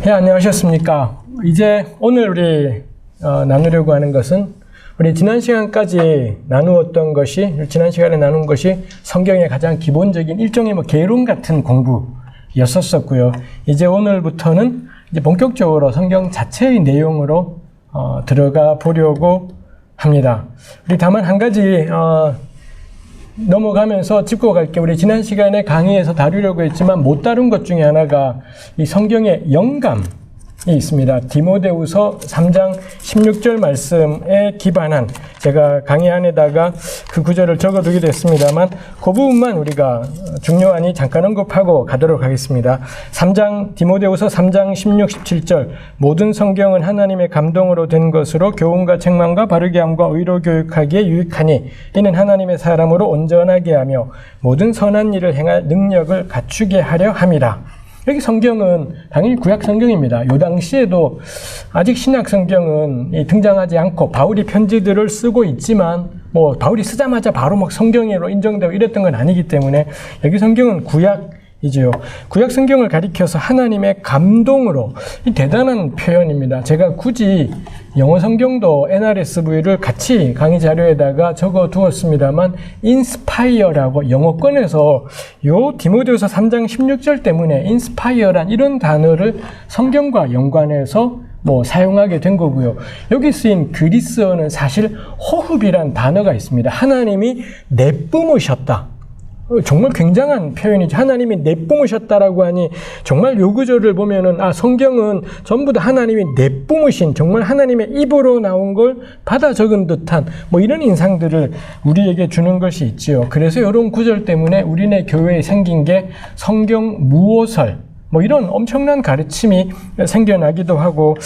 네, 안녕하셨습니까? 이제 오늘 우리 나누려고 하는 것은 우리 지난 시간까지 나누었던 것이, 지난 시간에 나눈 것이 성경의 가장 기본적인 일종의 개론 같은 공부였었고요. 이제 오늘부터는 이제 본격적으로 성경 자체의 내용으로 들어가 보려고 합니다. 우리 다만 한 가지 넘어가면서 짚고 갈게. 우리 지난 시간에 강의에서 다루려고 했지만 못 다룬 것 중에 하나가 이 성경의 영감이 있습니다. 디모데후서 3장 16절 말씀에 기반한, 제가 강의 안에다가 그 구절을 적어두기도 했습니다만 그 부분만 우리가 중요하니 잠깐 언급하고 가도록 하겠습니다. 디모데후서 3장 16, 17절 모든 성경은 하나님의 감동으로 된 것으로 교훈과 책망과 바르게 함과 의로 교육하기에 유익하니 이는 하나님의 사람으로 온전하게 하며 모든 선한 일을 행할 능력을 갖추게 하려 함이라. 여기 성경은 당연히 구약 성경입니다. 요 당시에도 아직 신약 성경은 등장하지 않고 바울이 편지들을 쓰고 있지만 바울이 쓰자마자 바로 성경으로 인정되고 이랬던 건 아니기 때문에 여기 성경은 구약이죠. 구약 성경을 가리켜서 하나님의 감동으로, 이 대단한 표현입니다. 제가 굳이 영어 성경도 NRSV를 같이 강의 자료에다가 적어 두었습니다만 inspire라고 영어권에서 요 디모데후서 3장 16절 때문에 inspire란 이런 단어를 성경과 연관해서 사용하게 된 거고요. 여기 쓰인 그리스어는 사실 호흡이란 단어가 있습니다. 하나님이 내뿜으셨다. 정말 굉장한 표현이죠. 하나님이 내뿜으셨다라고 하니 정말 요 구절을 보면은 성경은 전부 다 하나님이 내뿜으신, 정말 하나님의 입으로 나온 걸 받아 적은 듯한 이런 인상들을 우리에게 주는 것이 있지요. 그래서 이런 구절 때문에 우리네 교회에 생긴 게 성경 무오설, 이런 엄청난 가르침이 생겨나기도 하고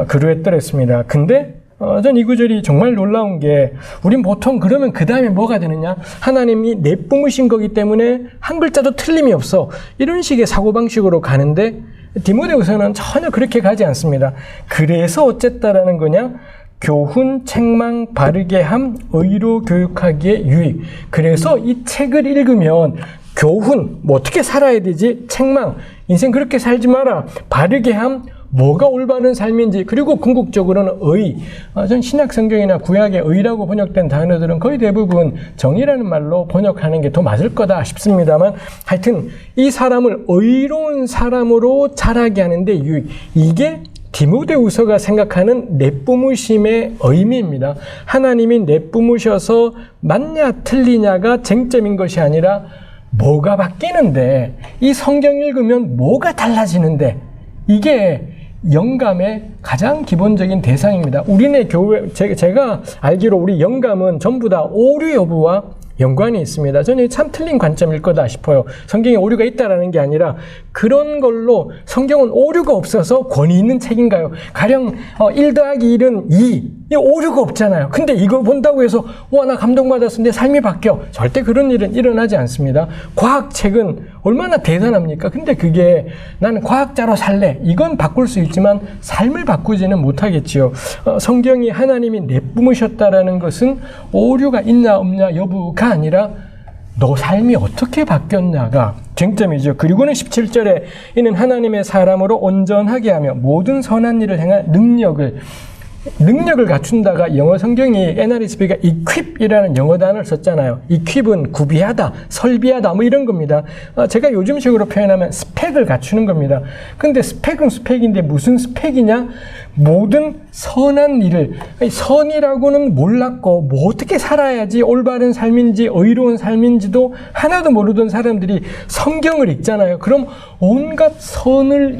그러했더랬습니다. 근데 전 이 구절이 정말 놀라운 게, 우린 보통 그러면 그 다음에 뭐가 되느냐? 하나님이 내뿜으신 거기 때문에 한 글자도 틀림이 없어, 이런 식의 사고방식으로 가는데 디모데후서는 전혀 그렇게 가지 않습니다. 그래서 어쨌다라는 거냐? 교훈, 책망, 바르게 함, 의로 교육하기에 유익. 그래서 이 책을 읽으면 교훈, 어떻게 살아야 되지? 책망, 인생 그렇게 살지 마라. 바르게 함, 뭐가 올바른 삶인지, 그리고 궁극적으로는 의. 전 신약 성경이나 구약의 의라고 번역된 단어들은 거의 대부분 정의라는 말로 번역하는 게 더 맞을 거다 싶습니다만, 하여튼 이 사람을 의로운 사람으로 자라게 하는데 유익. 이게 디모데후서가 생각하는 내뿜으심의 의미입니다. 하나님이 내뿜으셔서 맞냐 틀리냐가 쟁점인 것이 아니라 뭐가 바뀌는데, 이 성경 읽으면 뭐가 달라지는데, 이게 영감의 가장 기본적인 대상입니다. 우리네 교회, 제가 알기로 우리 영감은 전부 다 오류 여부와 연관이 있습니다. 저는 참 틀린 관점일 거다 싶어요. 성경에 오류가 있다라는 게 아니라 그런 걸로 성경은 오류가 없어서 권위 있는 책인가요? 가령 1 더하기 1은 2. 이 오류가 없잖아요. 근데 이거 본다고 해서 나 감동받았어, 내 삶이 바뀌어. 절대 그런 일은 일어나지 않습니다. 과학책은 얼마나 대단합니까? 근데 그게 나는 과학자로 살래, 이건 바꿀 수 있지만 삶을 바꾸지는 못하겠지요. 성경이 하나님이 내뿜으셨다라는 것은 오류가 있냐 없냐 여부가 아니라 너 삶이 어떻게 바뀌었냐가 쟁점이죠. 그리고는 17절에 이는 하나님의 사람으로 온전하게 하며 모든 선한 일을 행할 능력을 갖춘다가, 영어 성경이 NRSV가 equip이라는 영어 단어를 썼잖아요. equip은 구비하다, 설비하다 이런 겁니다. 제가 요즘식으로 표현하면 스펙을 갖추는 겁니다. 근데 스펙은 스펙인데 무슨 스펙이냐? 모든 선한 일을, 선이라고는 몰랐고 어떻게 살아야지 올바른 삶인지 의로운 삶인지도 하나도 모르던 사람들이 성경을 읽잖아요. 그럼 온갖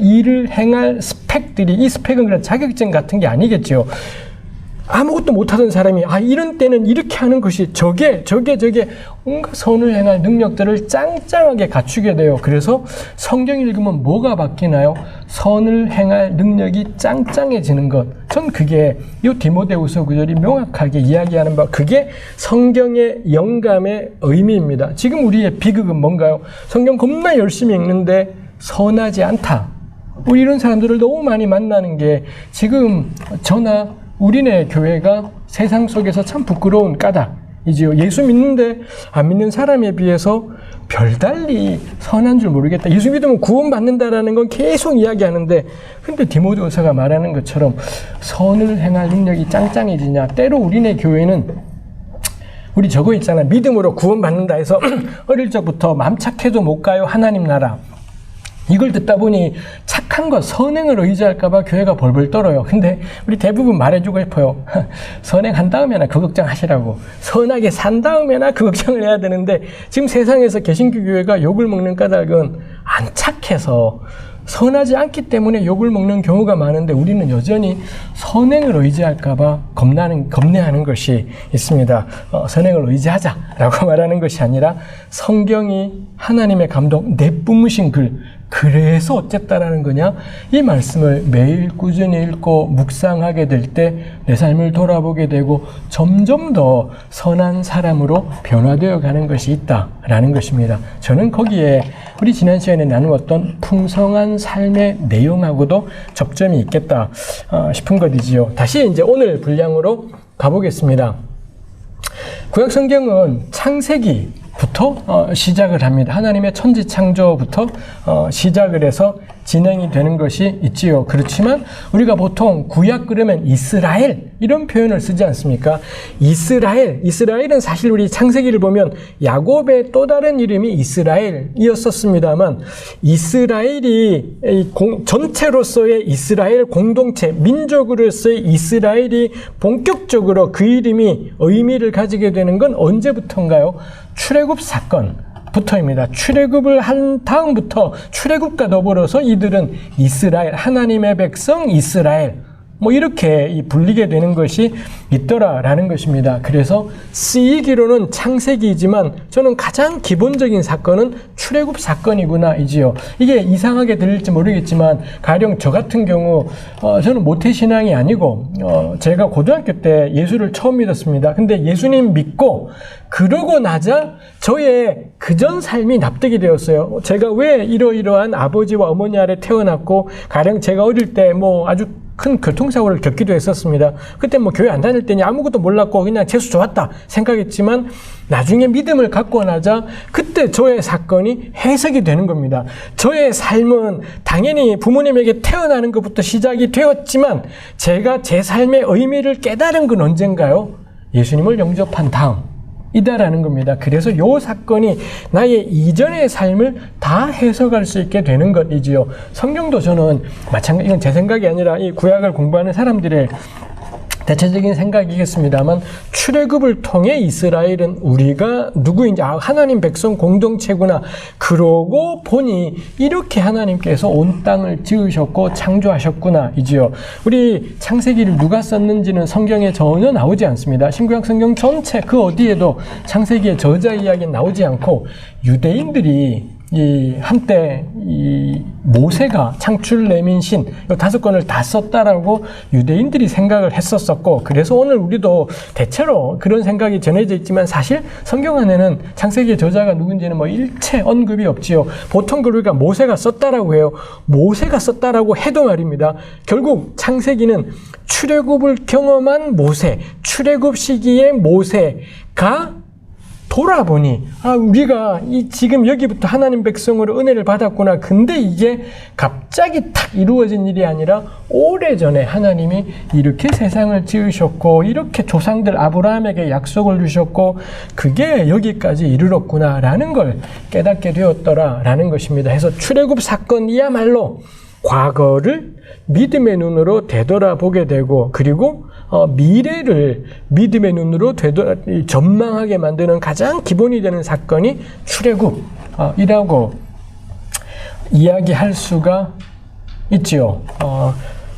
일을 행할 스펙들이, 이 스펙은 그냥 자격증 같은 게 아니겠죠. 아무것도 못하던 사람이 이런 때는 이렇게 하는 것이 저게 온갖 선을 행할 능력들을 짱짱하게 갖추게 돼요. 그래서 성경 읽으면 뭐가 바뀌나요? 선을 행할 능력이 짱짱해지는 것. 전 그게 이 디모데후서 구절이 명확하게 이야기하는 바, 그게 성경의 영감의 의미입니다. 지금 우리의 비극은 뭔가요? 성경 겁나 열심히 읽는데 선하지 않다. 우리 이런 사람들을 너무 많이 만나는 게 지금 저나 우리네 교회가 세상 속에서 참 부끄러운 까닭이지요. 예수 믿는데 안 믿는 사람에 비해서 별달리 선한 줄 모르겠다. 예수 믿으면 구원받는다라는 건 계속 이야기하는데, 근데 디모데후서가 말하는 것처럼 선을 행할 능력이 짱짱해지냐. 때로 우리네 교회는 우리 저거 있잖아. 믿음으로 구원받는다 해서 어릴 적부터 마음 착해도 못 가요. 하나님 나라. 이걸 듣다 보니 착한 것, 선행을 의지할까봐 교회가 벌벌 떨어요. 근데 우리 대부분 말해주고 싶어요. 선행한 다음에나 그 걱정하시라고. 선하게 산 다음에나 그 걱정을 해야 되는데, 지금 세상에서 개신교 교회가 욕을 먹는 까닭은 안 착해서, 선하지 않기 때문에 욕을 먹는 경우가 많은데, 우리는 여전히 선행을 의지할까봐 겁내하는 것이 있습니다. 선행을 의지하자라고 말하는 것이 아니라 성경이 하나님의 감동, 내뿜으신 글, 그래서 어쨌다라는 거냐? 이 말씀을 매일 꾸준히 읽고 묵상하게 될 때 내 삶을 돌아보게 되고 점점 더 선한 사람으로 변화되어 가는 것이 있다라는 것입니다. 저는 거기에 우리 지난 시간에 나누었던 풍성한 삶의 내용하고도 접점이 있겠다 싶은 것이지요. 다시 이제 오늘 분량으로 가보겠습니다. 구약 성경은 창세기부터 시작을 합니다. 하나님의 천지 창조부터 시작을 해서 진행이 되는 것이 있지요. 그렇지만 우리가 보통 구약 그러면 이스라엘 이런 표현을 쓰지 않습니까? 이스라엘은 사실 우리 창세기를 보면 야곱의 또 다른 이름이 이스라엘이었었습니다만, 이스라엘이 전체로서의 이스라엘 공동체, 민족으로서의 이스라엘이 본격적으로 그 이름이 의미를 가지게 되는 건 언제부터인가요? 출애굽 사건부터입니다. 출애굽을 한 다음부터 출애굽과 더불어서 이들은 이스라엘, 하나님의 백성 이스라엘, 이렇게 불리게 되는 것이 있더라라는 것입니다. 그래서 쓰이기로는 창세기이지만 저는 가장 기본적인 사건은 출애굽 사건이구나이지요. 이게 이상하게 들릴지 모르겠지만, 가령 저 같은 경우 저는 모태신앙이 아니고 제가 고등학교 때 예수를 처음 믿었습니다. 근데 예수님 믿고 그러고 나자 저의 그전 삶이 납득이 되었어요. 제가 왜 이러이러한 아버지와 어머니 아래 태어났고, 가령 제가 어릴 때 아주 큰 교통사고를 겪기도 했었습니다. 그때 교회 안 다닐 때니 아무것도 몰랐고 그냥 재수 좋았다 생각했지만, 나중에 믿음을 갖고 나자 그때 저의 사건이 해석이 되는 겁니다. 저의 삶은 당연히 부모님에게 태어나는 것부터 시작이 되었지만, 제가 제 삶의 의미를 깨달은 건 언젠가요? 예수님을 영접한 다음 이다라는 겁니다. 그래서 이 사건이 나의 이전의 삶을 다 해석할 수 있게 되는 것이지요. 성경도 저는 마찬가지, 이건 제 생각이 아니라 이 구약을 공부하는 사람들의 대체적인 생각이겠습니다만, 출애굽을 통해 이스라엘은 우리가 누구인지, 하나님 백성 공동체구나, 그러고 보니 이렇게 하나님께서 온 땅을 지으셨고 창조하셨구나 이지요. 우리 창세기를 누가 썼는지는 성경에 전혀 나오지 않습니다. 신구약 성경 전체 그 어디에도 창세기의 저자 이야기는 나오지 않고, 유대인들이 한때 모세가 창출 내민신 이 5권을 다 썼다라고 유대인들이 생각을 했었었고, 그래서 오늘 우리도 대체로 그런 생각이 전해져 있지만, 사실 성경 안에는 창세기의 저자가 누군지는 일체 언급이 없지요. 보통 우리가 모세가 썼다라고 해요. 모세가 썼다라고 해도 말입니다. 결국 창세기는 출애굽을 경험한 모세, 출애굽 시기의 모세가 돌아보니 우리가 지금 여기부터 하나님 백성으로 은혜를 받았구나. 근데 이게 갑자기 탁 이루어진 일이 아니라 오래전에 하나님이 이렇게 세상을 지으셨고, 이렇게 조상들 아브라함에게 약속을 주셨고, 그게 여기까지 이르렀구나라는 걸 깨닫게 되었더라라는 것입니다. 해서 출애굽 사건이야말로 과거를 믿음의 눈으로 되돌아보게 되고, 그리고 미래를 믿음의 눈으로 전망하게 만드는 가장 기본이 되는 사건이 출애굽이라고 이야기할 수가 있지요.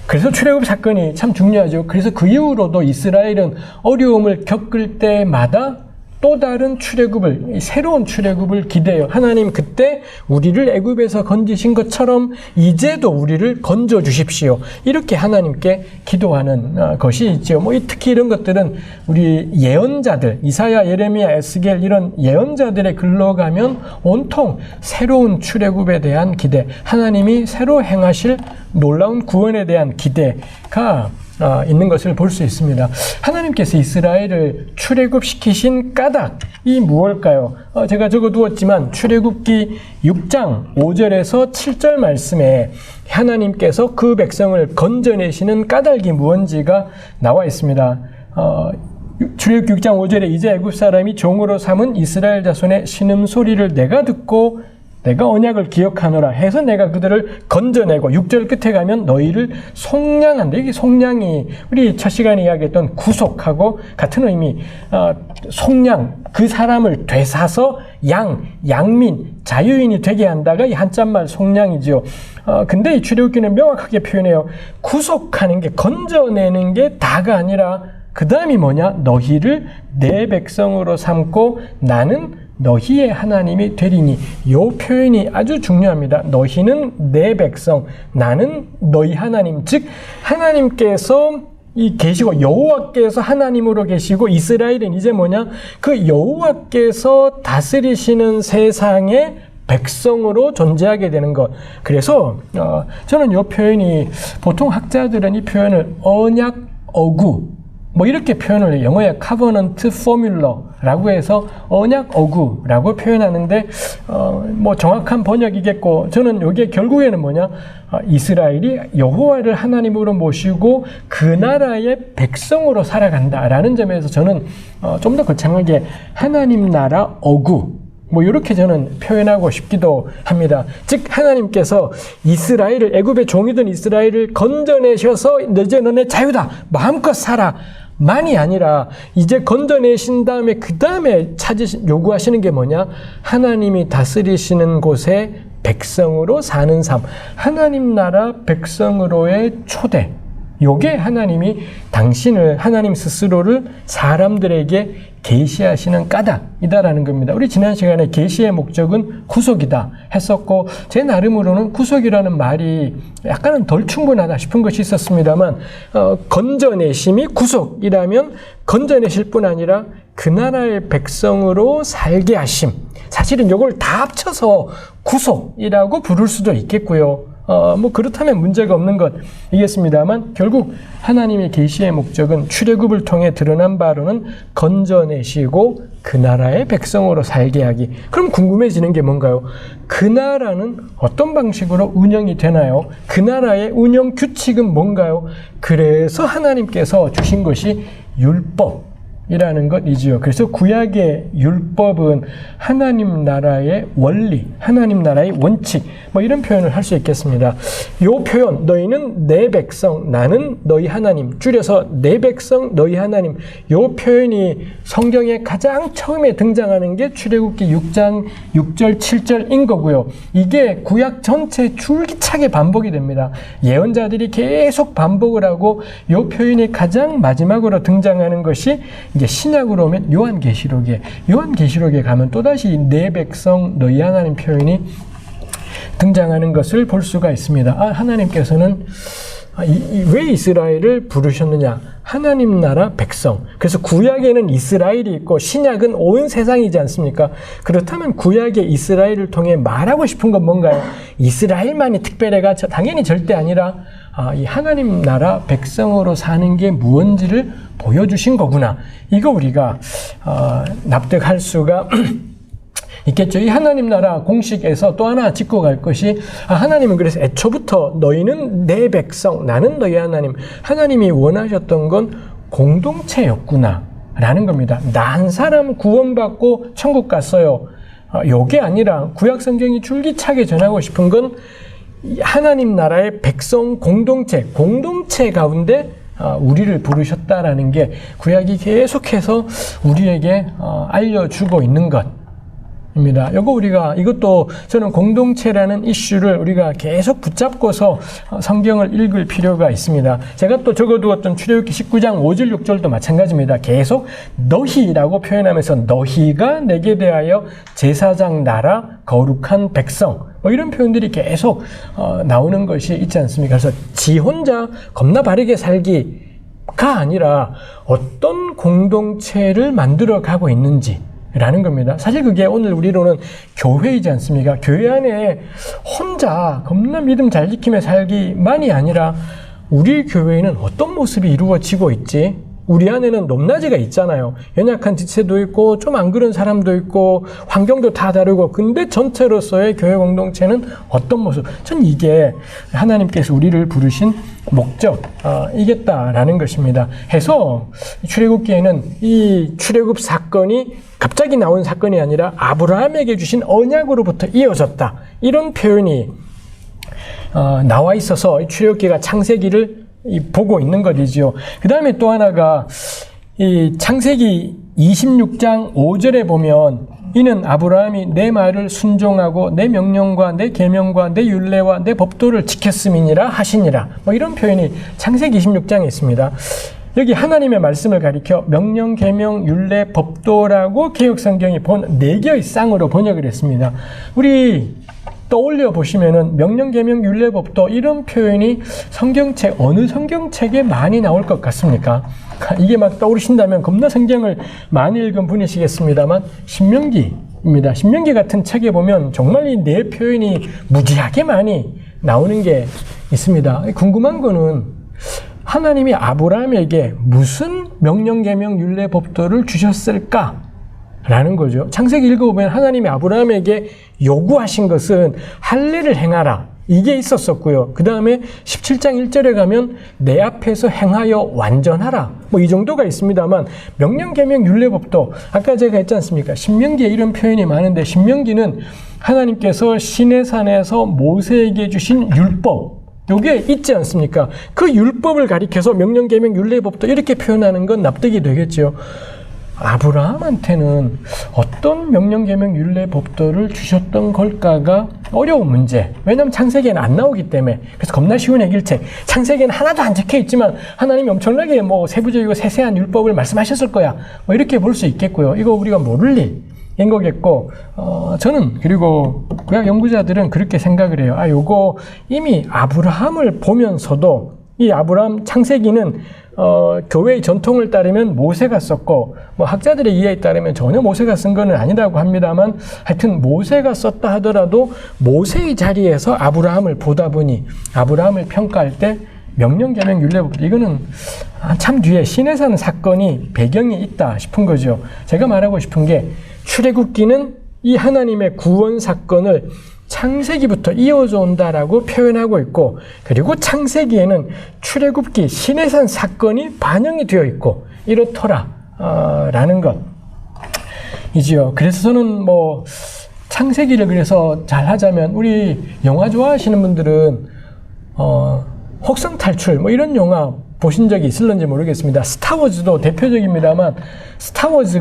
그래서 출애굽 사건이 참 중요하죠. 그래서 그 이후로도 이스라엘은 어려움을 겪을 때마다 또 다른 출애굽을, 새로운 출애굽을 기대해요. 하나님 그때 우리를 애굽에서 건지신 것처럼 이제도 우리를 건져 주십시오. 이렇게 하나님께 기도하는 것이 있죠. 특히 이런 것들은 우리 예언자들, 이사야, 예레미야, 에스겔 이런 예언자들의 글로 가면 온통 새로운 출애굽에 대한 기대, 하나님이 새로 행하실 놀라운 구원에 대한 기대가 있는 것을 볼 수 있습니다. 하나님께서 이스라엘을 출애굽시키신 까닭이 무엇일까요? 제가 적어두었지만 출애굽기 6장 5절에서 7절 말씀에 하나님께서 그 백성을 건져내시는 까닭이 무엇인지가 나와 있습니다. 출애굽기 6장 5절에 이제 애굽 사람이 종으로 삼은 이스라엘 자손의 신음소리를 내가 듣고 내가 언약을 기억하노라 해서 내가 그들을 건져내고 6절 끝에 가면 너희를 속량한다. 이게 속량이 우리 첫 시간에 이야기했던 구속하고 같은 의미. 속량, 그 사람을 되사서 양민, 자유인이 되게 한다가 이 한자말 속량이죠. 근데 이 출애굽기는 명확하게 표현해요. 구속하는 게, 건져내는 게 다가 아니라 그 다음이 뭐냐? 너희를 내 백성으로 삼고 나는 너희의 하나님이 되리니. 이 표현이 아주 중요합니다. 너희는 내 백성, 나는 너희 하나님. 즉 하나님께서 계시고 여호와께서 하나님으로 계시고 이스라엘은 이제 뭐냐? 그 여호와께서 다스리시는 세상의 백성으로 존재하게 되는 것. 그래서 저는 이 표현이, 보통 학자들은 이 표현을 언약 어구 뭐 이렇게 표현을 해요. 영어의 covenant formula라고 해서 언약 어구라고 표현하는데 뭐 정확한 번역이겠고, 저는 이게 결국에는 뭐냐, 이스라엘이 여호와를 하나님으로 모시고 그 나라의 백성으로 살아간다라는 점에서 저는 좀 더 거창하게 하나님 나라 어구 뭐 이렇게 저는 표현하고 싶기도 합니다. 즉 하나님께서 이스라엘을, 애굽의 종이던 이스라엘을 건져내셔서 이제 너네 자유다, 마음껏 살아 만이 아니라 이제 건져내신 다음에 그 다음에 요구하시는 게 뭐냐? 하나님이 다스리시는 곳에 백성으로 사는 삶, 하나님 나라 백성으로의 초대. 요게 하나님이 당신을, 하나님 스스로를 사람들에게 계시하시는 까닭이다라는 겁니다. 우리 지난 시간에 계시의 목적은 구속이다 했었고, 제 나름으로는 구속이라는 말이 약간은 덜 충분하다 싶은 것이 있었습니다만, 건져내심이 구속이라면 건져내실 뿐 아니라 그 나라의 백성으로 살게 하심. 사실은 이걸 다 합쳐서 구속이라고 부를 수도 있겠고요. 뭐 그렇다면 문제가 없는 것이겠습니다만, 결국 하나님의 계시의 목적은 출애굽을 통해 드러난 바로는 건져내시고 그 나라의 백성으로 살게 하기. 그럼 궁금해지는 게 뭔가요? 그 나라는 어떤 방식으로 운영이 되나요? 그 나라의 운영 규칙은 뭔가요? 그래서 하나님께서 주신 것이 율법 이라는 것이지요. 그래서 구약의 율법은 하나님 나라의 원리, 하나님 나라의 원칙, 뭐 이런 표현을 할 수 있겠습니다. 이 표현, 너희는 내 백성, 나는 너희 하나님, 줄여서 내 백성, 너희 하나님, 이 표현이 성경에 가장 처음에 등장하는 게 출애굽기 6장 6절 7절인 거고요. 이게 구약 전체 줄기차게 반복이 됩니다. 예언자들이 계속 반복을 하고 이 표현이 가장 마지막으로 등장하는 것이 이제 신약으로 오면 요한계시록에 가면 또다시 내 백성 너희 하나님 표현이 등장하는 것을 볼 수가 있습니다. 하나님께서는 왜 이스라엘을 부르셨느냐? 하나님 나라 백성. 그래서 구약에는 이스라엘이 있고 신약은 온 세상이지 않습니까? 그렇다면 구약의 이스라엘을 통해 말하고 싶은 건 뭔가요? 이스라엘만이 특별해가 당연히 절대 아니라 이 하나님 나라 백성으로 사는 게 무언지를 보여주신 거구나. 이거 우리가 납득할 수가 있겠죠. 이 하나님 나라 공식에서 또 하나 짚고 갈 것이, 하나님은 그래서 애초부터 너희는 내 백성, 나는 너희 하나님, 하나님이 원하셨던 건 공동체였구나 라는 겁니다. 나 한 사람 구원받고 천국 갔어요. 요게 아니라 구약 성경이 줄기차게 전하고 싶은 건 하나님 나라의 백성 공동체 가운데 우리를 부르셨다라는 게 구약이 계속해서 우리에게 알려주고 있는 것입니다. 이것도 저는 공동체라는 이슈를 우리가 계속 붙잡고서 성경을 읽을 필요가 있습니다. 제가 또 적어두었던 출애굽기 19장 5절 6절도 마찬가지입니다. 계속 너희라고 표현하면서 너희가 내게 대하여 제사장 나라 거룩한 백성, 뭐 이런 표현들이 계속 나오는 것이 있지 않습니까? 그래서 지 혼자 겁나 바르게 살기가 아니라 어떤 공동체를 만들어 가고 있는지, 라는 겁니다. 사실 그게 오늘 우리로는 교회이지 않습니까? 교회 안에 혼자 겁나 믿음 잘 지키며 살기만이 아니라 우리 교회에는 어떤 모습이 이루어지고 있지? 우리 안에는 높낮이가 있잖아요. 연약한 지체도 있고 좀 안 그런 사람도 있고 환경도 다 다르고, 근데 전체로서의 교회 공동체는 어떤 모습? 전 이게 하나님께서 우리를 부르신 목적이겠다라는 것입니다. 해서 출애굽기에는 이 출애굽 사건이 갑자기 나온 사건이 아니라 아브라함에게 주신 언약으로부터 이어졌다, 이런 표현이 나와 있어서 출애굽기가 창세기를 보고 있는 것이지요. 그 다음에 또 하나가 이 창세기 26장 5절에 보면 이는 아브라함이 내 말을 순종하고 내 명령과 내 계명과 내 율례와 내 법도를 지켰음이니라 하시니라, 뭐 이런 표현이 창세기 26장에 있습니다. 여기 하나님의 말씀을 가리켜 명령, 계명, 율례, 법도라고 개역성경이 4개의 쌍으로 번역을 했습니다. 우리 떠올려 보시면은 명령, 계명, 율례, 법도 이런 표현이 성경책 어느 성경책에 많이 나올 것 같습니까? 이게 막 떠오르신다면 겁나 성경을 많이 읽은 분이시겠습니다만 신명기입니다. 신명기 같은 책에 보면 정말 이 4 표현이 무지하게 많이 나오는 게 있습니다. 궁금한 거는 하나님이 아브라함에게 무슨 명령, 계명, 율례, 법도를 주셨을까? 라는 거죠. 창세기 읽어보면 하나님이 아브라함에게 요구하신 것은 할례를 행하라, 이게 있었었고요. 그 다음에 17장 1절에 가면 내 앞에서 행하여 완전하라, 뭐 이 정도가 있습니다만 명령, 계명, 율례, 법도, 아까 제가 했지 않습니까? 신명기에 이런 표현이 많은데 신명기는 하나님께서 시내산에서 모세에게 주신 율법, 요게 있지 않습니까? 그 율법을 가리켜서 명령, 계명, 율례, 법도 이렇게 표현하는 건 납득이 되겠죠. 아브라함한테는 어떤 명령, 계명, 율례, 법도를 주셨던 걸까가 어려운 문제. 왜냐하면 창세기에는 안 나오기 때문에. 그래서 겁나 쉬운 해결책. 창세기에는 하나도 안 적혀 있지만 하나님이 엄청나게 뭐 세부적이고 세세한 율법을 말씀하셨을 거야, 뭐 이렇게 볼 수 있겠고요. 이거 우리가 모를 일인 거겠고, 저는, 그리고 구약 연구자들은 그렇게 생각을 해요. 요거 이미 아브라함을 보면서도 이 아브라함 창세기는 교회의 전통을 따르면 모세가 썼고, 뭐 학자들의 이해에 따르면 전혀 모세가 쓴 거는 아니라고 합니다만, 하여튼 모세가 썼다 하더라도 모세의 자리에서 아브라함을 보다 보니 아브라함을 평가할 때 명령, 계명, 율례, 법도, 이거는 한참 뒤에 시내산 사건이 배경이 있다 싶은 거죠. 제가 말하고 싶은 게 출애굽기는 이 하나님의 구원 사건을 창세기부터 이어져 온다라고 표현하고 있고, 그리고 창세기에는 출애굽기 시내산 사건이 반영이 되어 있고 이렇더라 라는 것이지요. 그래서 저는 뭐 창세기를 그래서 잘 하자면, 우리 영화 좋아하시는 분들은 혹성 탈출 뭐 이런 영화 보신 적이 있을런지 모르겠습니다. 스타워즈도 대표적입니다만, 스타워즈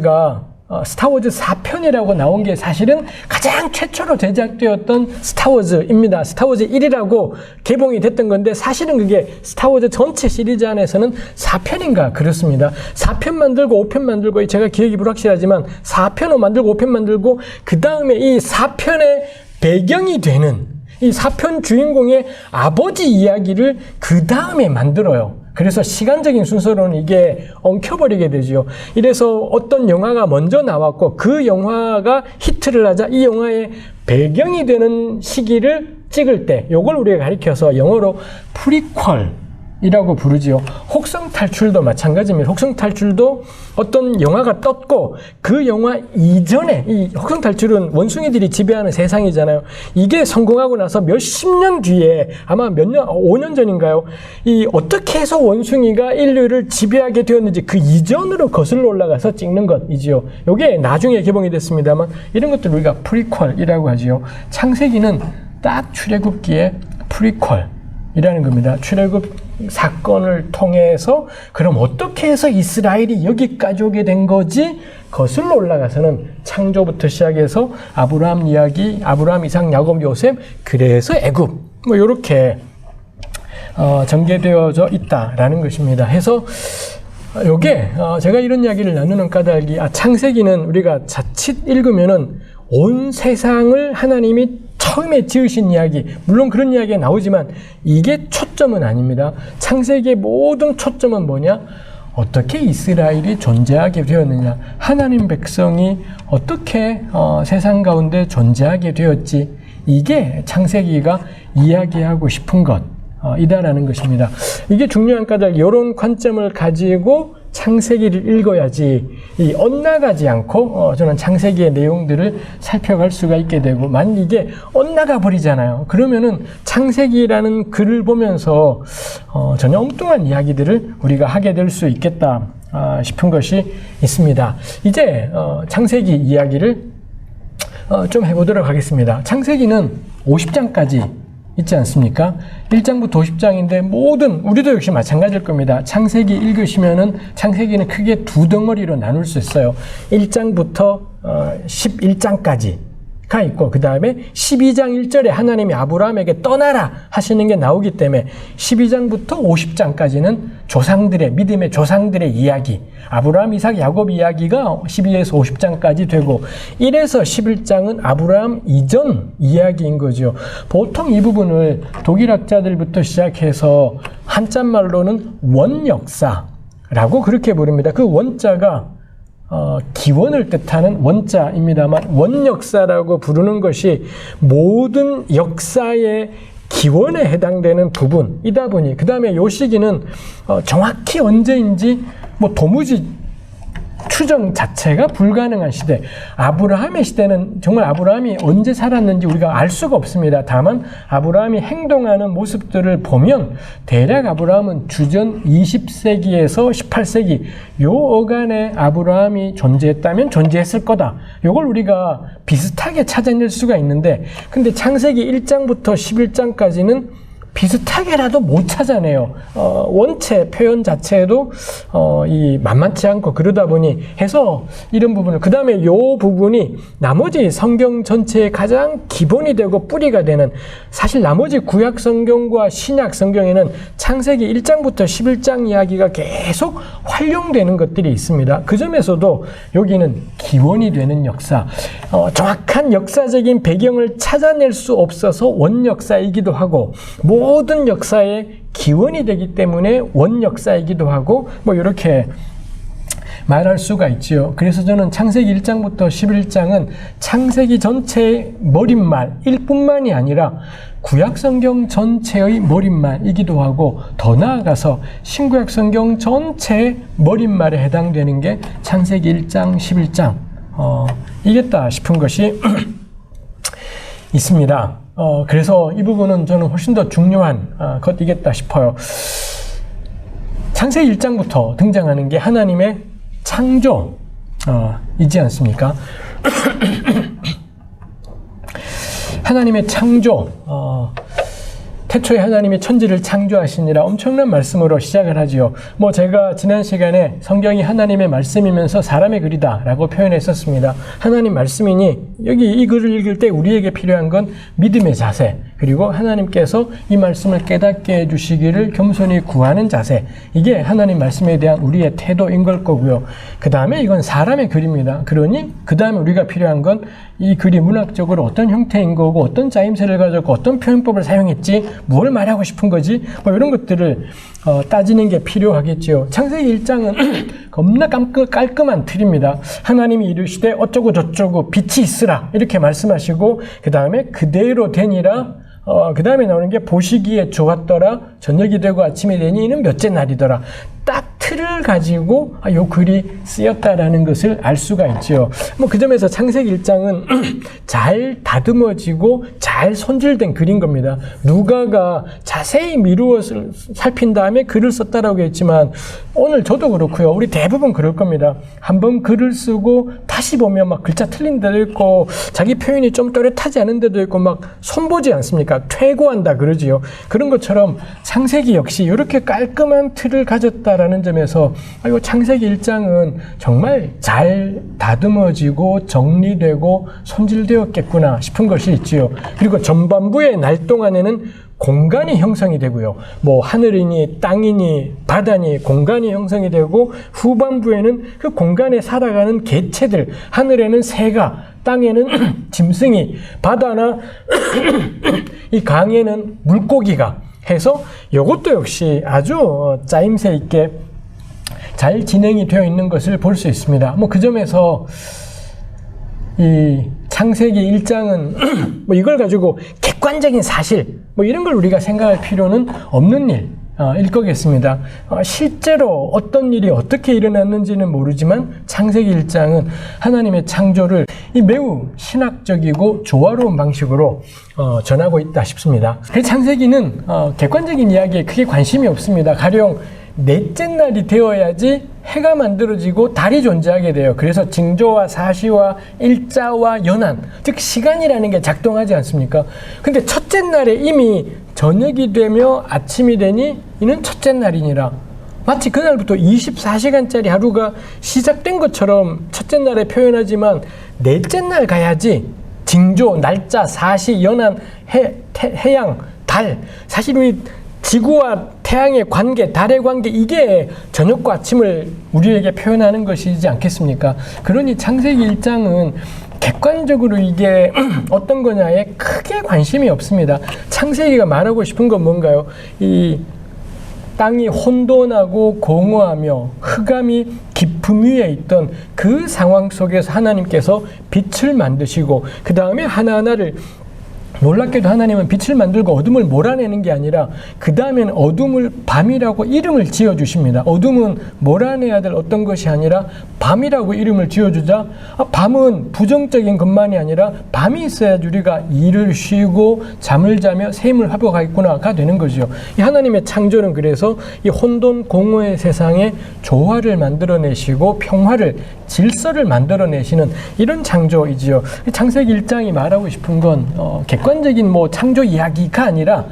4편이라고 나온 게 사실은 가장 최초로 제작되었던 스타워즈입니다. 스타워즈 1이라고 개봉이 됐던 건데, 사실은 그게 스타워즈 전체 시리즈 안에서는 4편인가 그렇습니다. 4편 만들고 5편 만들고, 제가 기억이 불확실하지만 4편 만들고 5편 만들고, 그 다음에 이 4편의 배경이 되는 이 4편 주인공의 아버지 이야기를 그 다음에 만들어요. 그래서 시간적인 순서로는 이게 엉켜버리게 되죠. 이래서 어떤 영화가 먼저 나왔고 그 영화가 히트를 하자 이 영화의 배경이 되는 시기를 찍을 때, 요걸 우리가 가리켜서 영어로 프리퀄이라고 부르지요. 혹성 탈출도 마찬가지입니다. 혹성 탈출도 어떤 영화가 떴고 그 영화 이전에, 이 혹성 탈출은 원숭이들이 지배하는 세상이잖아요. 이게 성공하고 나서 몇십 년 뒤에, 아마 5년 전인가요? 이 어떻게 해서 원숭이가 인류를 지배하게 되었는지 그 이전으로 거슬러 올라가서 찍는 것이지요. 요게 나중에 개봉이 됐습니다만, 이런 것들 우리가 프리퀄이라고 하지요. 창세기는 딱 출애굽기의 프리퀄이라는 겁니다. 출애굽 사건을 통해서 그럼 어떻게 해서 이스라엘이 여기까지 오게 된 거지? 거슬러 올라가서는 창조부터 시작해서 아브라함 이야기, 아브라함, 이삭, 야곱, 요셉, 그래서 애굽, 뭐 이렇게 전개되어져 있다라는 것입니다. 해서 요게 제가 이런 이야기를 나누는 까닭이, 창세기는 우리가 자칫 읽으면은 온 세상을 하나님이 처음에 지으신 이야기, 물론 그런 이야기가 나오지만 이게 초점은 아닙니다. 창세기의 모든 초점은 뭐냐? 어떻게 이스라엘이 존재하게 되었느냐, 하나님 백성이 어떻게 세상 가운데 존재하게 되었지, 이게 창세기가 이야기하고 싶은 이다라는 것입니다. 이게 중요한 까닭, 이런 관점을 가지고 창세기를 읽어야지 엇나가지 않고 저는 창세기의 내용들을 살펴갈 수가 있게 되고, 만약 이게 엇나가 버리잖아요. 그러면은 창세기라는 글을 보면서 전혀 엉뚱한 이야기들을 우리가 하게 될 수 있겠다 싶은 것이 있습니다. 이제 창세기 이야기를 좀 해보도록 하겠습니다. 창세기는 50장까지 있지 않습니까? 1장부터 50장인데 우리도 역시 마찬가지일 겁니다. 창세기 읽으시면은 창세기는 크게 두 덩어리로 나눌 수 있어요. 1장부터 11장까지가 있고, 그 다음에 12장 1절에 하나님이 아브라함에게 떠나라 하시는 게 나오기 때문에 12장부터 50장까지는 믿음의 조상들의 이야기, 아브라함, 이삭, 야곱 이야기가 12에서 50장까지 되고, 1에서 11장은 아브라함 이전 이야기인 거죠. 보통 이 부분을 독일학자들부터 시작해서 한자말로는 원역사라고 그렇게 부릅니다. 그 원자가 기원을 뜻하는 원자입니다만, 원역사라고 부르는 것이 모든 역사의 기원에 해당되는 부분이다 보니, 그 다음에 요 시기는 정확히 언제인지 도무지 추정 자체가 불가능한 시대. 아브라함의 시대는 정말 아브라함이 언제 살았는지 우리가 알 수가 없습니다. 다만 아브라함이 행동하는 모습들을 보면 대략 아브라함은 주전 20세기에서 18세기 요 어간에 아브라함이 존재했다면 존재했을 거다. 요걸 우리가 비슷하게 찾아낼 수가 있는데, 근데 창세기 1장부터 11장까지는 비슷하게라도 못 찾아내요. 원체 표현 자체도 만만치 않고, 그러다 보니 해서 이런 부분을, 그 다음에 요 부분이 나머지 성경 전체의 가장 기본이 되고 뿌리가 되는, 사실 나머지 구약 성경과 신약 성경에는 창세기 1장부터 11장 이야기가 계속 활용되는 것들이 있습니다. 그 점에서도 여기는 기원이 되는 역사, 정확한 역사적인 배경을 찾아낼 수 없어서 원역사이기도 하고, 모든 역사의 기원이 되기 때문에 원역사이기도 하고, 이렇게 말할 수가 있지요. 그래서 저는 창세기 1장부터 11장은 창세기 전체의 머릿말일 뿐만이 아니라 구약 성경 전체의 머릿말이기도 하고, 더 나아가서 신구약 성경 전체의 머릿말에 해당되는 게 창세기 1장, 11장 이겠다 싶은 것이 있습니다. 그래서 이 부분은 저는 훨씬 더 중요한 것이겠다 싶어요. 창세기 1장부터 등장하는 게 하나님의 창조이지 않습니까? 하나님의 창조, 태초에 하나님이 천지를 창조하시니라 엄청난 말씀으로 시작을 하지요. 제가 지난 시간에 성경이 하나님의 말씀이면서 사람의 글이다 라고 표현했었습니다. 하나님 말씀이니 여기 이 글을 읽을 때 우리에게 필요한 건 믿음의 자세, 그리고 하나님께서 이 말씀을 깨닫게 해주시기를 겸손히 구하는 자세, 이게 하나님 말씀에 대한 우리의 태도인 걸 거고요. 그 다음에 이건 사람의 글입니다. 그러니 그 다음에 우리가 필요한 건 이 글이 문학적으로 어떤 형태인 거고, 어떤 짜임새를 가졌고, 어떤 표현법을 사용했지, 뭘 말하고 싶은 거지, 이런 것들을 따지는 게 필요하겠죠. 창세기 1장은 겁나 깔끔한 틀입니다. 하나님이 이르시되 어쩌고 저쩌고 빛이 있으라 이렇게 말씀하시고, 그 다음에 그대로 되니라, 그 다음에 나오는 게 보시기에 좋았더라, 저녁이 되고 아침이 되니 이는 몇째 날이더라. 딱 틀을 가지고 요 글이 쓰였다라는 것을 알 수가 있죠. 그 점에서 창세기 1장은 잘 다듬어지고 잘 손질된 글인 겁니다. 누가가 자세히 미루어서 살핀 다음에 글을 썼다라고 했지만, 오늘 저도 그렇고요. 우리 대부분 그럴 겁니다. 한번 글을 쓰고 다시 보면 글자 틀린 데도 있고, 자기 표현이 좀 또렷하지 않은 데도 있고, 손보지 않습니까? 퇴고한다 그러지요. 그런 것처럼 창세기 역시 이렇게 깔끔한 틀을 가졌다라는 점에서 이 창세기 1장은 정말 잘 다듬어지고 정리되고 손질되었겠구나 싶은 것이 있지요. 그리고 전반부의 날 동안에는 공간이 형성이 되고요. 하늘이니 땅이니 바다니 공간이 형성이 되고, 후반부에는 그 공간에 살아가는 개체들, 하늘에는 새가, 땅에는 짐승이, 바다나 이 강에는 물고기가 해서 이것도 역시 아주 짜임새 있게 잘 진행이 되어 있는 것을 볼 수 있습니다. 뭐 그 점에서 이 창세기 1장은 뭐 이걸 가지고 객관적인 사실 뭐 이런 걸 우리가 생각할 필요는 없는 일 거겠습니다. 실제로 어떤 일이 어떻게 일어났는지는 모르지만 창세기 1장은 하나님의 창조를 이 매우 신학적이고 조화로운 방식으로 전하고 있다 싶습니다. 그 창세기는 객관적인 이야기에 크게 관심이 없습니다. 가령 넷째 날이 되어야지 해가 만들어지고 달이 존재하게 돼요. 그래서 징조와 사시와 일자와 연한, 즉 시간이라는 게 작동하지 않습니까? 근데 첫째 날에 이미 저녁이 되며 아침이 되니 이는 첫째 날이니라. 마치 그날부터 24시간짜리 하루가 시작된 것처럼 첫째 날에 표현하지만 넷째 날 가야지 징조, 날짜, 사시, 연한, 해양, 달, 사실 우리 지구와 태양의 관계, 달의 관계, 이게 저녁과 아침을 우리에게 표현하는 것이지 않겠습니까? 그러니 창세기 1장은 객관적으로 이게 어떤 거냐에 크게 관심이 없습니다. 창세기가 말하고 싶은 건 뭔가요? 이 땅이 혼돈하고 공허하며 흑암이 깊음 위에 있던 그 상황 속에서 하나님께서 빛을 만드시고 그 다음에 하나하나를 놀랍게도 하나님은 빛을 만들고 어둠을 몰아내는 게 아니라 그 다음엔 어둠을 밤이라고 이름을 지어주십니다. 어둠은 몰아내야 될 어떤 것이 아니라 밤이라고 이름을 지어주자 밤은 부정적인 것만이 아니라 밤이 있어야지 우리가 일을 쉬고 잠을 자며 셈을 회복하겠구나가 되는 거죠. 이 하나님의 창조는 그래서 이 혼돈 공허의 세상에 조화를 만들어내시고 평화를 질서를 만들어내시는 이런 창조이지요. 창세기 1장이 말하고 싶은 건 객관적인 뭐 창조 이야기가 아니라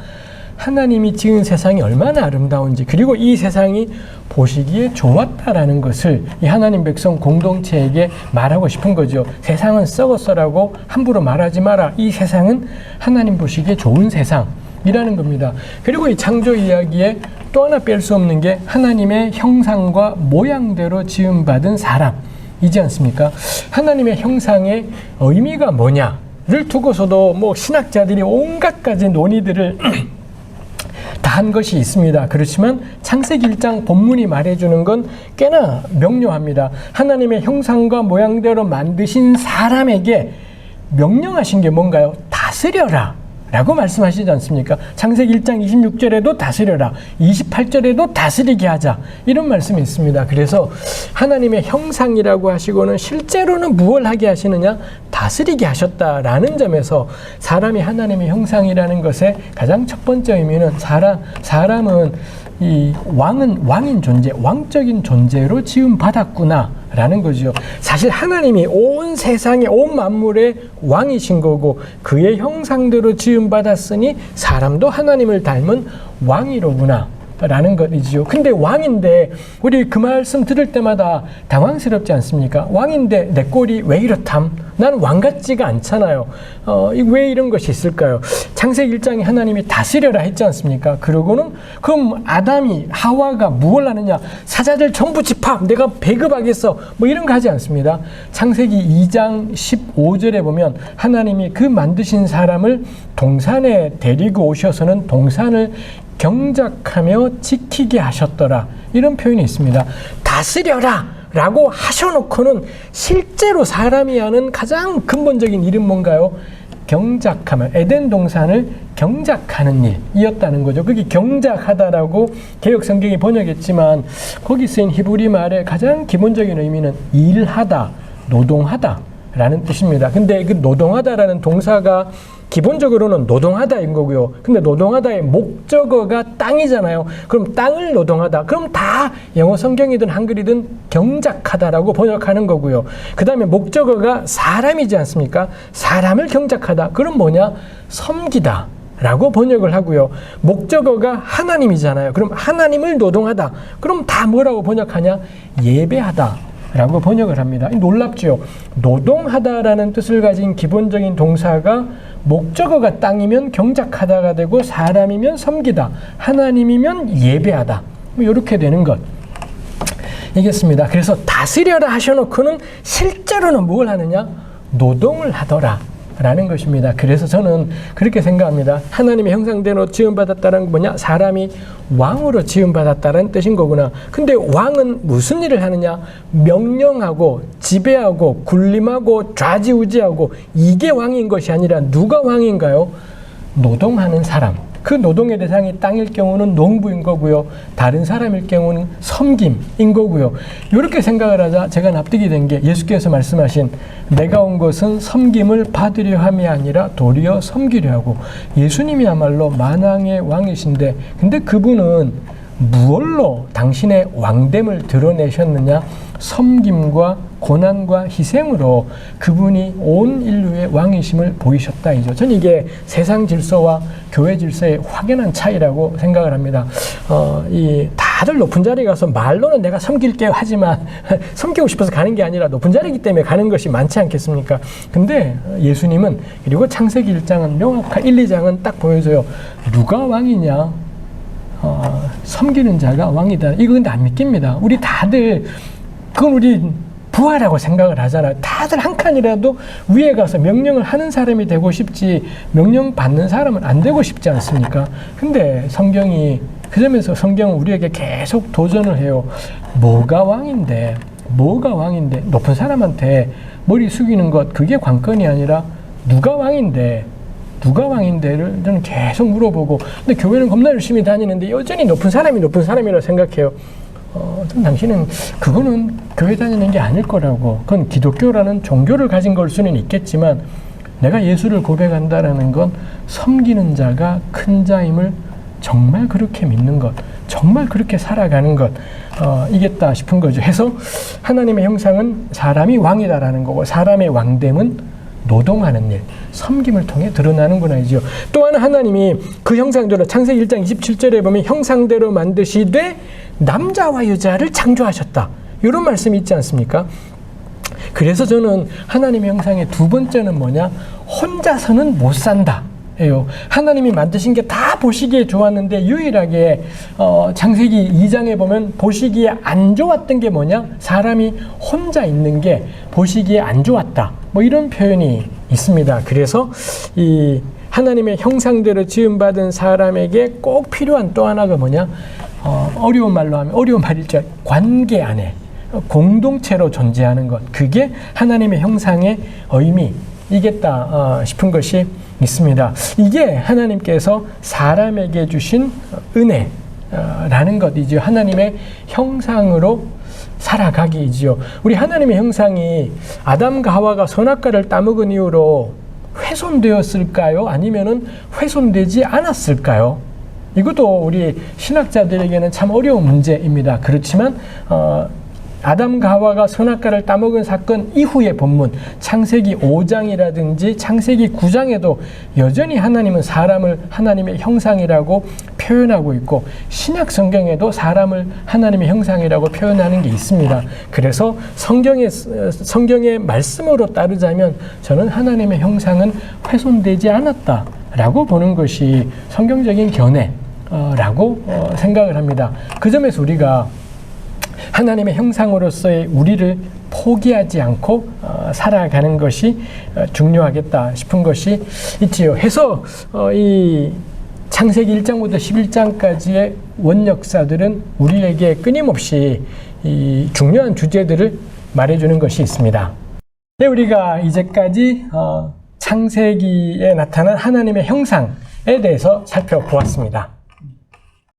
하나님이 지은 세상이 얼마나 아름다운지 그리고 이 세상이 보시기에 좋았다라는 것을 이 하나님 백성 공동체에게 말하고 싶은 거죠. 세상은 썩었어라고 함부로 말하지 마라. 이 세상은 하나님 보시기에 좋은 세상이라는 겁니다. 그리고 이 창조 이야기에 또 하나 뺄 수 없는 게 하나님의 형상과 모양대로 지음받은 사람이지 않습니까? 하나님의 형상의 의미가 뭐냐를 두고서도 뭐 신학자들이 온갖 가지 논의들을 다 한 것이 있습니다. 그렇지만 창세기 1장 본문이 말해주는 건 꽤나 명료합니다. 하나님의 형상과 모양대로 만드신 사람에게 명령하신 게 뭔가요? 다스려라 라고 말씀하시지 않습니까? 창세기 1장 26절에도 다스려라, 28절에도 다스리게 하자, 이런 말씀이 있습니다. 그래서 하나님의 형상이라고 하시고는 실제로는 무엇을 하게 하시느냐? 다스리게 하셨다라는 점에서 사람이 하나님의 형상이라는 것의 가장 첫 번째 의미는 사람은 이 왕인 존재, 왕적인 존재로 지음 받았구나 라는 거죠. 사실 하나님이 온 세상의 온 만물의 왕이신 거고 그의 형상대로 지음 받았으니 사람도 하나님을 닮은 왕이로구나 라는 것이지요. 근데 왕인데 우리 그 말씀 들을 때마다 당황스럽지 않습니까? 왕인데 내 꼴이 왜 이렇담? 난 왕 같지가 않잖아요. 왜 이런 것이 있을까요? 창세기 1장에 하나님이 다스려라 했지 않습니까? 그러고는 그럼 아담이 하와가 무엇을 하느냐? 사자들 전부 집합, 내가 배급하겠어, 뭐 이런 거 하지 않습니다. 창세기 2장 15절에 보면 하나님이 그 만드신 사람을 동산에 데리고 오셔서는 동산을 경작하며 지키게 하셨더라, 이런 표현이 있습니다. 다스려라 라고 하셔놓고는 실제로 사람이 하는 가장 근본적인 일은 뭔가요? 경작하며 에덴 동산을 경작하는 일이었다는 거죠. 그게 경작하다라고 개역 성경이 번역했지만 거기 쓰인 히브리 말의 가장 기본적인 의미는 일하다, 노동하다 라는 뜻입니다. 근데 그 노동하다라는 동사가 기본적으로는 노동하다인 거고요. 근데 노동하다의 목적어가 땅이잖아요. 그럼 땅을 노동하다. 그럼 다 영어 성경이든 한글이든 경작하다라고 번역하는 거고요. 그 다음에 목적어가 사람이지 않습니까? 사람을 경작하다. 그럼 뭐냐? 섬기다 라고 번역을 하고요. 목적어가 하나님이잖아요. 그럼 하나님을 노동하다. 그럼 다 뭐라고 번역하냐? 예배하다 라고 번역을 합니다. 놀랍죠? 노동하다라는 뜻을 가진 기본적인 동사가 목적어가 땅이면 경작하다가 되고 사람이면 섬기다, 하나님이면 예배하다, 뭐 이렇게 되는 것 이겠습니다. 그래서 다스려라 하셔놓고는 실제로는 뭘 하느냐? 노동을 하더라 라는 것입니다. 그래서 저는 그렇게 생각합니다. 하나님의 형상대로 지음받았다는 건 뭐냐? 사람이 왕으로 지음받았다는 뜻인 거구나. 근데 왕은 무슨 일을 하느냐? 명령하고 지배하고 군림하고 좌지우지하고, 이게 왕인 것이 아니라 누가 왕인가요? 노동하는 사람. 그 노동의 대상이 땅일 경우는 농부인 거고요. 다른 사람일 경우는 섬김인 거고요. 이렇게 생각을 하자 제가 납득이 된 게, 예수께서 말씀하신 내가 온 것은 섬김을 받으려 함이 아니라 도리어 섬기려 하고, 예수님이야말로 만왕의 왕이신데, 근데 그분은 무얼로 당신의 왕됨을 드러내셨느냐? 섬김과 고난과 희생으로 그분이 온 인류의 왕이심을 보이셨다 이죠. 저는 이게 세상 질서와 교회 질서의 확연한 차이라고 생각을 합니다. 이 다들 높은 자리에 가서 말로는 내가 섬길게요 하지만 섬기고 싶어서 가는 게 아니라 높은 자리이기 때문에 가는 것이 많지 않겠습니까? 근데 예수님은, 그리고 창세기 1장은 명확한 1, 2장은 딱 보여줘요. 누가 왕이냐? 섬기는 자가 왕이다. 이거 근데 안 믿깁니다. 우리 다들 그건 우리 부하라고 생각을 하잖아요. 다들 한 칸이라도 위에 가서 명령을 하는 사람이 되고 싶지, 명령 받는 사람은 안 되고 싶지 않습니까? 근데 성경이, 그 점에서 성경은 우리에게 계속 도전을 해요. 뭐가 왕인데, 뭐가 왕인데, 높은 사람한테 머리 숙이는 것, 그게 관건이 아니라 누가 왕인데, 누가 왕인데를 저는 계속 물어보고, 근데 교회는 겁나 열심히 다니는데 여전히 높은 사람이 높은 사람이라고 생각해요. 당신은 그거는 교회 다니는 게 아닐 거라고. 그건 기독교라는 종교를 가진 걸 수는 있겠지만, 내가 예수를 고백한다라는 건 섬기는 자가 큰 자임을 정말 그렇게 믿는 것, 정말 그렇게 살아가는 것, 이겠다 싶은 거죠. 해서 하나님의 형상은 사람이 왕이다라는 거고, 사람의 왕됨은 노동하는 일, 섬김을 통해 드러나는구나 이죠. 또 하나, 하나님이 그 형상대로 창세기 1장 27절에 보면 형상대로 만드시되 남자와 여자를 창조하셨다, 이런 말씀이 있지 않습니까? 그래서 저는 하나님의 형상의 두 번째는 뭐냐? 혼자서는 못 산다 예요. 하나님이 만드신 게 다 보시기에 좋았는데 유일하게 창세기 2장에 보면 보시기에 안 좋았던 게 뭐냐? 사람이 혼자 있는 게 보시기에 안 좋았다, 뭐 이런 표현이 있습니다. 그래서 이 하나님의 형상대로 지음받은 사람에게 꼭 필요한 또 하나가 뭐냐? 어려운 말로 하면, 어려운 말일지, 관계 안에 공동체로 존재하는 것, 그게 하나님의 형상의 의미이겠다 싶은 것이 있습니다. 이게 하나님께서 사람에게 주신 은혜라는 것이죠. 하나님의 형상으로 살아가기이지요. 우리 하나님의 형상이 아담과 하와가 선악과를 따먹은 이후로 훼손되었을까요? 아니면은 훼손되지 않았을까요? 이것도 우리 신학자들에게는 참 어려운 문제입니다. 그렇지만 아담과 하와가 선악과를 따먹은 사건 이후의 본문, 창세기 5장이라든지 창세기 9장에도 여전히 하나님은 사람을 하나님의 형상이라고 표현하고 있고, 신약 성경에도 사람을 하나님의 형상이라고 표현하는 게 있습니다. 그래서 성경의 말씀으로 따르자면 저는 하나님의 형상은 훼손되지 않았다라고 보는 것이 성경적인 견해라고 생각을 합니다. 그 점에서 우리가 하나님의 형상으로서의 우리를 포기하지 않고 살아가는 것이 중요하겠다 싶은 것이 있지요. 해서 이 창세기 1장부터 11장까지의 원역사들은 우리에게 끊임없이 이 중요한 주제들을 말해주는 것이 있습니다. 네, 우리가 이제까지 창세기에 나타난 하나님의 형상에 대해서 살펴보았습니다.